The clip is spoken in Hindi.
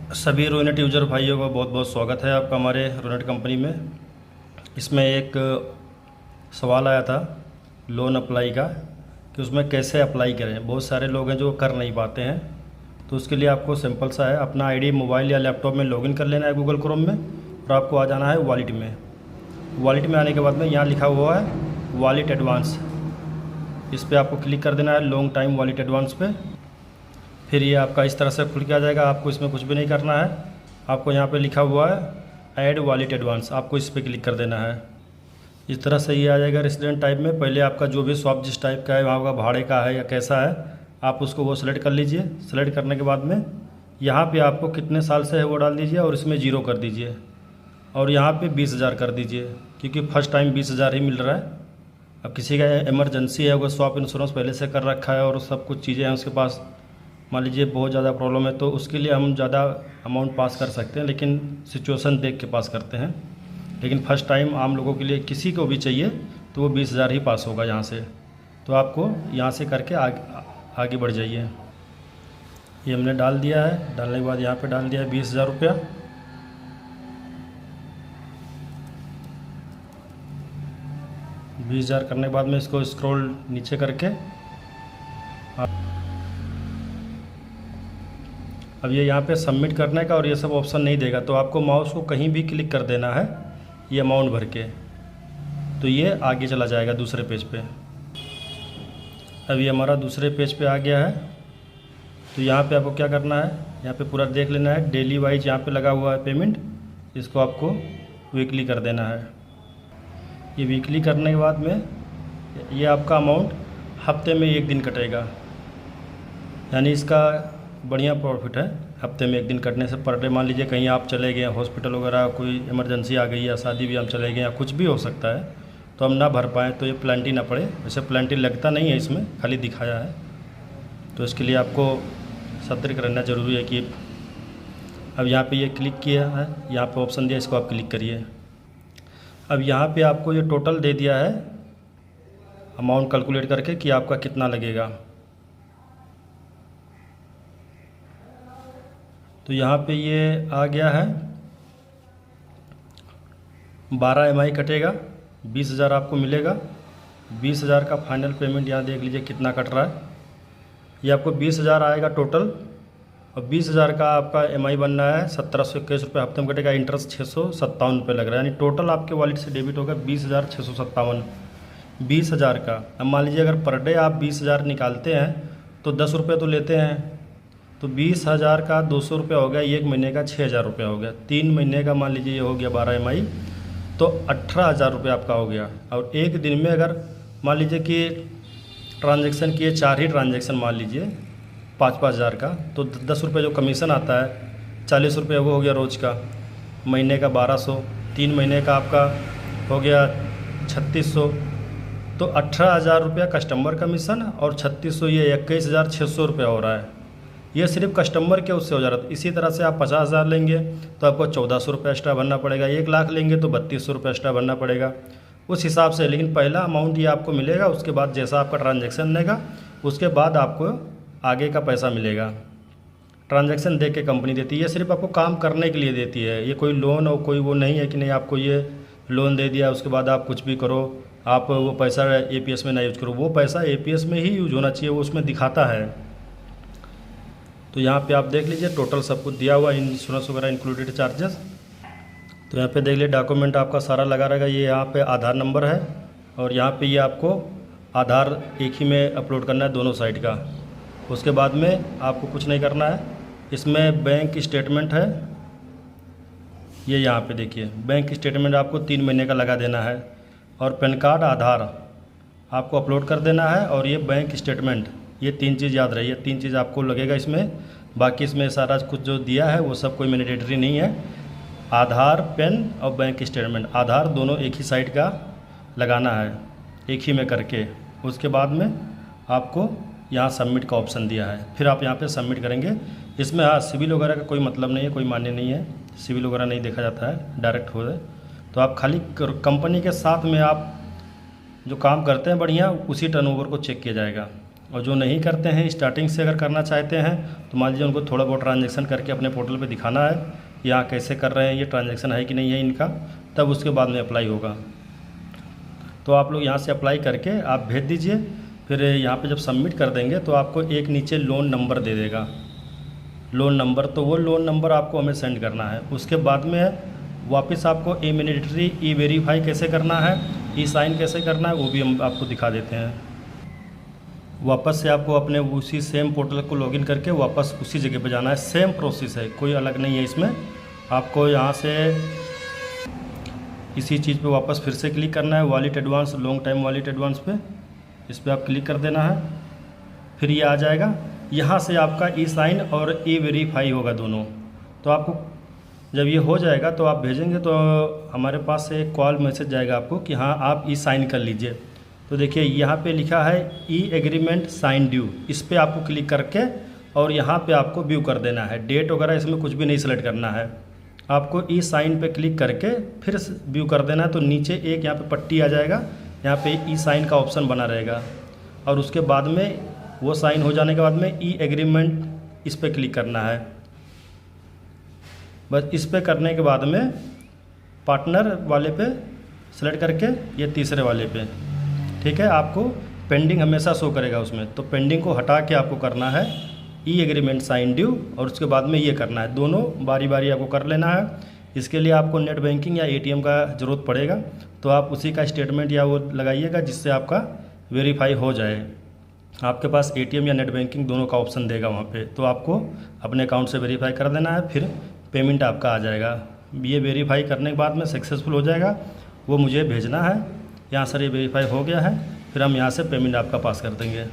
सभी रोनेट यूजर भाइयों का बहुत बहुत स्वागत है आपका हमारे रोनेट कंपनी में। इसमें एक सवाल आया था लोन अप्लाई का कि उसमें कैसे अप्लाई करें। बहुत सारे लोग हैं जो कर नहीं पाते हैं, तो उसके लिए आपको सिंपल सा है, अपना आईडी मोबाइल या लैपटॉप में लॉगिन कर लेना है गूगल क्रोम में, और आपको आ जाना है वॉलेट में। वॉलेट में आने के बाद में यहाँ लिखा हुआ है वॉलेट एडवांस, इस पर आपको क्लिक कर देना है लॉन्ग टाइम वॉलेट एडवांस पे। फिर ये आपका इस तरह से खुल के आ जाएगा। आपको इसमें कुछ भी नहीं करना है, आपको यहाँ पे लिखा हुआ है ऐड वॉलेट एडवांस, आपको इस पर क्लिक कर देना है। इस तरह से ये आ जाएगा रेसिडेंट टाइप में। पहले आपका जो भी शॉप जिस टाइप का है, वहाँ का भाड़े का है या कैसा है, आप उसको वो सिलेक्ट कर लीजिए। सेलेक्ट करने के बाद में यहाँ पे आपको कितने साल से है वो डाल दीजिए और इसमें 0 कर दीजिए, और यहाँ पे 20,000 कर दीजिए, क्योंकि फर्स्ट टाइम 20,000 ही मिल रहा है। अब किसी का इमरजेंसी है, वो शॉप इंश्योरेंस पहले से कर रखा है और सब कुछ चीज़ें हैं उसके पास, मान लीजिए बहुत ज़्यादा प्रॉब्लम है, तो उसके लिए हम ज़्यादा अमाउंट पास कर सकते हैं, लेकिन सिचुएशन देख के पास करते हैं। लेकिन फ़र्स्ट टाइम आम लोगों के लिए किसी को भी चाहिए तो वो 20,000 ही पास होगा यहाँ से। तो आपको यहाँ से करके आगे बढ़ जाइए। ये हमने डाल दिया है, डालने के बाद यहाँ पे डाल दिया है 20,000 रुपया। बीस हज़ार करने के बाद में इसको स्क्रॉल नीचे करके अब ये यहाँ पे सबमिट करने का और ये सब ऑप्शन नहीं देगा, तो आपको माउस को कहीं भी क्लिक कर देना है ये अमाउंट भर के, तो ये आगे चला जाएगा दूसरे पेज पे। अब ये हमारा दूसरे पेज पे आ गया है। तो यहाँ पे आपको क्या करना है, यहाँ पे पूरा देख लेना है। डेली वाइज यहाँ पे लगा हुआ है पेमेंट, इसको आपको वीकली कर देना है। ये वीकली करने के बाद में ये आपका अमाउंट हफ्ते में 1 दिन कटेगा, यानी इसका बढ़िया प्रॉफिट है। हफ्ते में 1 दिन कटने से पर डे, मान लीजिए कहीं आप चले गए हॉस्पिटल वगैरह, कोई इमरजेंसी आ गई या शादी भी हम चले गए या कुछ भी हो सकता है, तो हम ना भर पाएँ तो ये प्लेंटी ना पड़े। वैसे प्लेंटी लगता नहीं है इसमें, खाली दिखाया है, तो इसके लिए आपको सतर्क रहना ज़रूरी है। कि अब यहाँ पे ये क्लिक किया है, यहाँ पे ऑप्शन दिया, इसको आप क्लिक करिए। अब यहाँ पे आपको ये टोटल दे दिया है अमाउंट कैलकुलेट करके कि आपका कितना लगेगा। तो यहाँ पे ये आ गया है 12 EMI कटेगा, 20,000 आपको मिलेगा। 20,000 का फाइनल पेमेंट यहाँ देख लीजिए कितना कट रहा है। ये आपको 20,000 आएगा टोटल, और 20,000 का आपका EMI बनना है 1,721 रुपये हफ्ते में कटेगा। इंटरेस्ट 657 रुपये लग रहा है, यानी टोटल आपके वॉलेट से डेबिट होगा 20,657। 20,000 का, अब मान लीजिए अगर पर डे आप 20,000 निकालते हैं तो 10 रुपये तो लेते हैं, तो 20,000 का 200 रुपया हो गया, 1 महीने का 6,000 रुपया हो गया। 3 महीने का मान लीजिए ये हो गया 12 EMI, तो 18,000 रुपये आपका हो गया। और एक दिन में अगर मान लीजिए कि ट्रांजैक्शन किए 4 ही ट्रांजैक्शन, मान लीजिए 5-5 हज़ार का, तो 10 रुपये जो कमीशन आता है 40 रुपये वो हो गया रोज़ का। महीने का 1,200, 3 महीने का आपका हो गया 3,600, तो 18,000 रुपया कस्टमर कमीशन और 3,600 ये 21,600 रुपया हो रहा है। ये सिर्फ कस्टमर के उससे हो जा रहा था। इसी तरह से आप 50,000 लेंगे तो आपको 1,400 रुपये एक्स्ट्रा भरना पड़ेगा। 1 लाख लेंगे तो 3,200 रुपये एक्स्ट्रा भरना पड़ेगा उस हिसाब से। लेकिन पहला अमाउंट ये आपको मिलेगा, उसके बाद जैसा आपका ट्रांजैक्शन रहेगा उसके बाद आपको आगे का पैसा मिलेगा। ट्रांजैक्शन देख के कंपनी देती है, ये सिर्फ आपको काम करने के लिए देती है। ये कोई लोन और कोई वो नहीं है कि नहीं आपको ये लोन दे दिया उसके बाद आप कुछ भी करो, आप वो पैसा APS में ना यूज़ करो। वो पैसा APS में ही यूज होना चाहिए, वो उसमें दिखाता है। तो यहाँ पे आप देख लीजिए टोटल सब कुछ दिया हुआ, इंश्योरेंस वगैरह इंक्लूडेड चार्जेस। तो यहाँ पे देख लीजिए डॉक्यूमेंट आपका सारा लगा रहेगा। ये यहाँ पे आधार नंबर है, और यहाँ पे ये आपको आधार एक ही में अपलोड करना है दोनों साइड का। उसके बाद में आपको कुछ नहीं करना है। इसमें बैंक स्टेटमेंट है, ये यहाँ पे देखिए बैंक स्टेटमेंट आपको 3 महीने का लगा देना है, और पैन कार्ड आधार आपको अपलोड कर देना है, और ये बैंक स्टेटमेंट, ये 3 चीज़ याद रही है। 3 चीज़ आपको लगेगा इसमें। बाकी इसमें सारा कुछ जो दिया है वो सब कोई मैंडेटरी नहीं है। आधार, पेन और बैंक स्टेटमेंट, आधार दोनों एक ही साइड का लगाना है, एक ही में करके। उसके बाद में आपको यहाँ सबमिट का ऑप्शन दिया है, फिर आप यहाँ पे सबमिट करेंगे। इसमें हाँ सिविल वगैरह का कोई मतलब नहीं है, कोई मान्य नहीं है, सिविल वगैरह नहीं देखा जाता है, डायरेक्ट हो जाए। तो आप खाली कंपनी के साथ में आप जो काम करते हैं बढ़िया, उसी टर्नओवर को चेक किया जाएगा। और जो नहीं करते हैं, स्टार्टिंग से अगर करना चाहते हैं तो मान लीजिए उनको थोड़ा बहुत ट्रांजैक्शन करके अपने पोर्टल पे दिखाना है, यहाँ कैसे कर रहे हैं, ये ट्रांजैक्शन है कि नहीं है इनका, तब उसके बाद में अप्लाई होगा। तो आप लोग यहाँ से अप्लाई करके आप भेज दीजिए। फिर यहाँ पे जब सबमिट कर देंगे तो आपको एक नीचे लोन नंबर दे देगा, लोन नंबर, तो वो लोन नंबर आपको हमें सेंड करना है। उसके बाद में वापस आपको इमीडिएटली ई वेरीफाई कैसे करना है, ई साइन कैसे करना है, वो भी हम आपको दिखा देते हैं। वापस से आपको अपने उसी सेम पोर्टल को लॉगिन करके वापस उसी जगह पे जाना है। सेम प्रोसेस है, कोई अलग नहीं है इसमें। आपको यहाँ से इसी चीज़ पे वापस फिर से क्लिक करना है, wallet advance, long time wallet advance पे, इस पर आप क्लिक कर देना है। फिर ये आ जाएगा, यहाँ से आपका ई साइन और ई वेरीफाई होगा दोनों। तो आपको जब ये हो जाएगा तो आप भेजेंगे तो हमारे पास से एक कॉल मैसेज जाएगा आपको कि हाँ आप ई साइन कर लीजिए। तो देखिए यहाँ पे लिखा है ई एग्रीमेंट साइन ड्यू, इस पर आपको क्लिक करके और यहाँ पे आपको व्यू कर देना है। डेट वगैरह इसमें कुछ भी नहीं सेलेक्ट करना है, आपको ई साइन पे क्लिक करके फिर व्यू कर देना है। तो नीचे एक यहाँ पे पट्टी आ जाएगा, यहाँ पे ई साइन का ऑप्शन बना रहेगा और उसके बाद में वो साइन हो जाने के बाद में ई एग्रीमेंट इस पर क्लिक करना है। बस इस पे करने के बाद में पार्टनर वाले पे सेलेक्ट करके ये तीसरे वाले पे, ठीक है, आपको पेंडिंग हमेशा शो करेगा उसमें। तो पेंडिंग को हटा के आपको करना है ई एग्रीमेंट साइन ड्यू और उसके बाद में ये करना है। दोनों बारी बारी आपको कर लेना है। इसके लिए आपको नेट बैंकिंग या एटीएम का ज़रूरत पड़ेगा, तो आप उसी का स्टेटमेंट या वो लगाइएगा जिससे आपका वेरीफाई हो जाए। आपके पास एटीएम या नेट बैंकिंग दोनों का ऑप्शन देगा वहाँ पे, तो आपको अपने अकाउंट से वेरीफाई कर देना है, फिर पेमेंट आपका आ जाएगा। ये वेरीफाई करने के बाद में सक्सेसफुल हो जाएगा, वो मुझे भेजना है। यहाँ सर ये वेरीफाई हो गया है, फिर हम यहाँ से पेमेंट आपका पास कर देंगे।